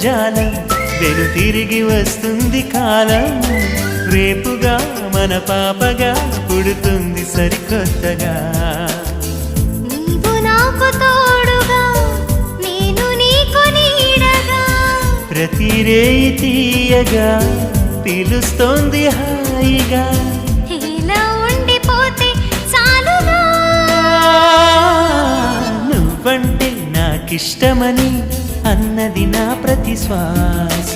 జాలం వెను తిరిగి వస్తుంది కాలం రేపుగా మన పాపగా పుడుతుంది సరికొత్తగా నీవు నాకు తోడుగా నేను నీకు నీడగా ప్రతి రేయి తీయగా పిలుస్తోంది హాయిగా ఇలా ఉండిపోతే చాలుగా నువ్వంటే నాకిష్టమని అన్నది నా ప్రతి శ్వాస